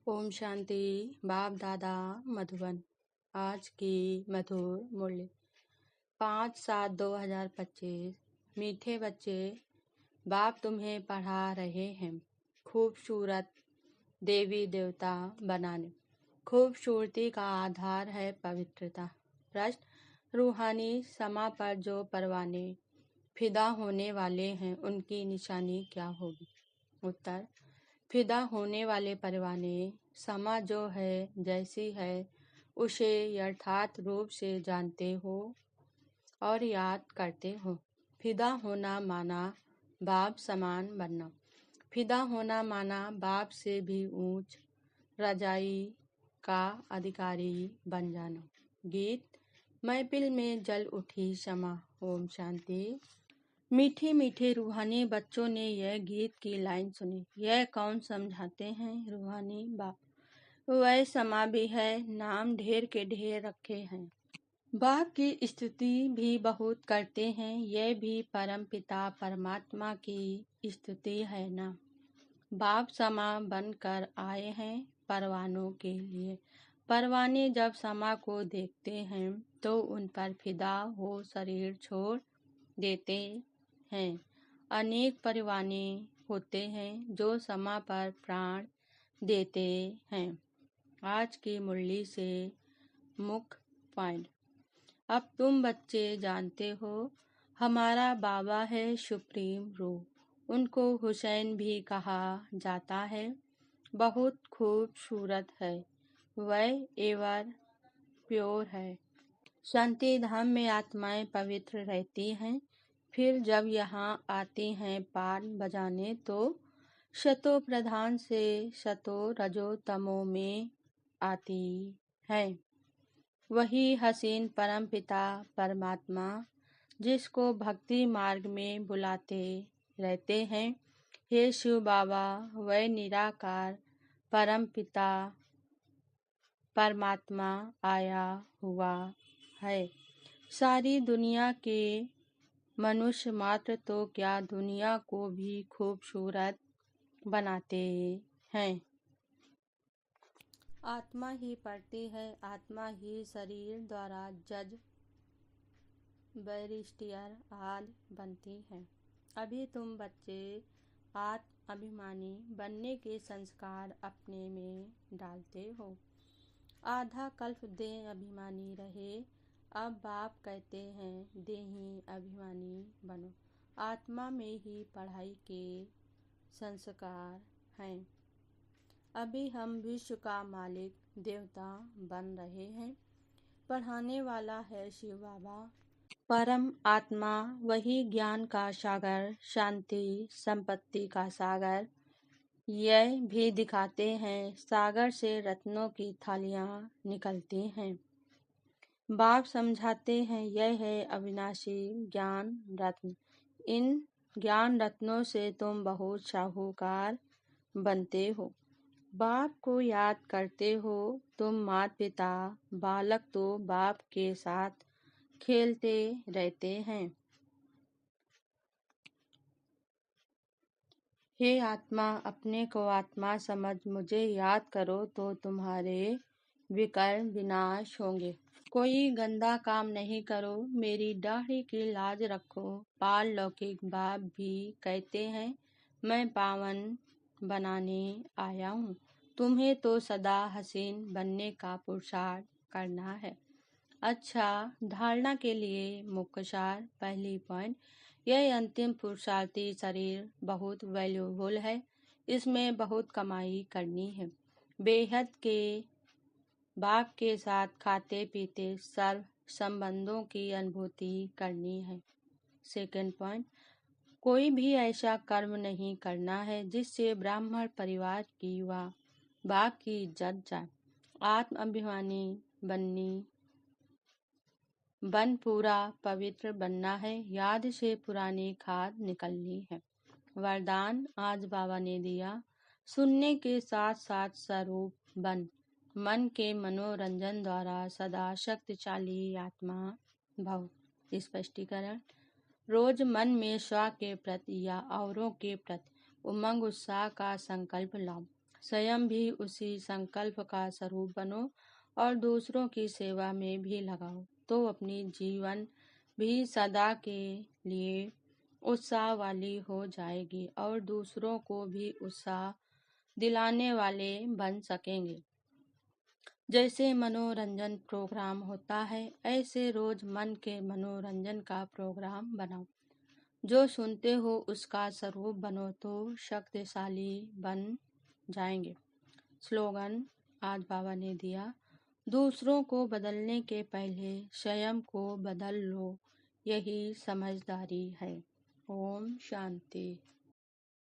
ओम शांति। बाप दादा मधुबन। आज की मधुर मूल्य 5/7/2025। मीठे बच्चे, बाप तुम्हें पढ़ा रहे हैं खूबसूरत देवी देवता बनाने। खूबसूरती का आधार है पवित्रता। प्रश्न, रूहानी समा पर जो परवाने फिदा होने वाले हैं उनकी निशानी क्या होगी? उत्तर, फिदा होने वाले परवाने समा जो है जैसी है उसे यथार्थ रूप से जानते हो और याद करते हो। फिदा होना माना बाप समान बनना। फिदा होना माना बाप से भी ऊंच रजाई का अधिकारी बन जाना। गीत। महफिल में जल उठी शमा। ओम शांति। मीठे मीठे रूहानी बच्चों ने यह गीत की लाइन सुनी। यह कौन समझाते हैं? रूहानी बाप। वह समा भी है, नाम ढेर के ढेर रखे हैं। बाप की स्तुति भी बहुत करते हैं। यह भी परम पिता परमात्मा की स्तुति है ना। बाप समा बनकर आए हैं परवानों के लिए। परवाने जब समा को देखते हैं तो उन पर फिदा हो शरीर छोड़ देते हैं। अनेक परवाने होते हैं जो समा पर प्राण देते हैं। आज की मुरली से मुख्य पॉइंट। अब तुम बच्चे जानते हो हमारा बाबा है सुप्रीम रूह। उनको हुसैन भी कहा जाता है। बहुत खूबसूरत है। वह एवर प्योर है। शांति धाम में आत्माएं पवित्र रहती हैं। फिर जब यहाँ आती हैं पान बजाने तो शतो प्रधान से शतो रजो तमो में आती हैं। वही हसीन परम पिता परमात्मा जिसको भक्ति मार्ग में बुलाते रहते हैं। हे शिव बाबा, वह निराकार परम पिता परमात्मा आया हुआ है। सारी दुनिया के मनुष्य मात्र तो क्या दुनिया को भी खूबसूरत बनाते हैं। आत्मा ही पढ़ती है, आत्मा ही शरीर द्वारा जज बैरिस्टियर आदि बनती है। अभी तुम बच्चे आत्म अभिमानी बनने के संस्कार अपने में डालते हो। आधा कल्प देह अभिमानी रहे। अब बाप कहते हैं देही अभिमानी बनो। आत्मा में ही पढ़ाई के संस्कार हैं। अभी हम विश्व का मालिक देवता बन रहे हैं। पढ़ाने वाला है शिव बाबा। परम आत्मा वही ज्ञान का सागर, शांति संपत्ति का सागर। यह भी दिखाते हैं सागर से रत्नों की थालियां निकलती हैं। बाप समझाते हैं यह है अविनाशी ज्ञान रत्न। इन ज्ञान रत्नों से तुम बहुत साहूकार बनते हो। बाप को याद करते हो। तुम माता पिता बालक तो बाप के साथ खेलते रहते हैं। हे आत्मा, अपने को आत्मा समझ मुझे याद करो तो तुम्हारे विकर्म विनाश होंगे। कोई गंदा काम नहीं करो। मेरी दाढ़ी की लाज रखो। पाल लौकिक बाप भी कहते हैं मैं पावन बनाने आया हूँ। तुम्हें तो सदा हसीन बनने का पुरुषार्थ करना है। अच्छा, धारणा के लिए मुख्य सार। पहली पॉइंट, यह अंतिम पुरुषार्थी शरीर बहुत वैल्यूबल है। इसमें बहुत कमाई करनी है। बेहद के बाप के साथ खाते पीते सर्व संबंधों की अनुभूति करनी है। सेकंड पॉइंट, कोई भी ऐसा कर्म नहीं करना है जिससे ब्राह्मण परिवार की व बाप की इज्जत जाए। आत्म अभिमानी बन पूरा पवित्र बनना है। याद से पुरानी खाद निकलनी है। वरदान आज बाबा ने दिया। सुनने के साथ साथ स्वरूप बन। मन के मनोरंजन द्वारा सदा शक्तिशाली आत्मा भव। स्पष्टीकरण, रोज मन में स्व के प्रति या औरों के प्रति उमंग उत्साह का संकल्प लाओ। स्वयं भी उसी संकल्प का स्वरूप बनो और दूसरों की सेवा में भी लगाओ, तो अपनी जीवन भी सदा के लिए उत्साह वाली हो जाएगी और दूसरों को भी उत्साह दिलाने वाले बन सकेंगे। जैसे मनोरंजन प्रोग्राम होता है, ऐसे रोज मन के मनोरंजन का प्रोग्राम बनाओ। जो सुनते हो उसका स्वरूप बनो तो शक्तिशाली बन जाएंगे। स्लोगन आज बाबा ने दिया, दूसरों को बदलने के पहले स्वयं को बदल लो, यही समझदारी है। ओम शांति।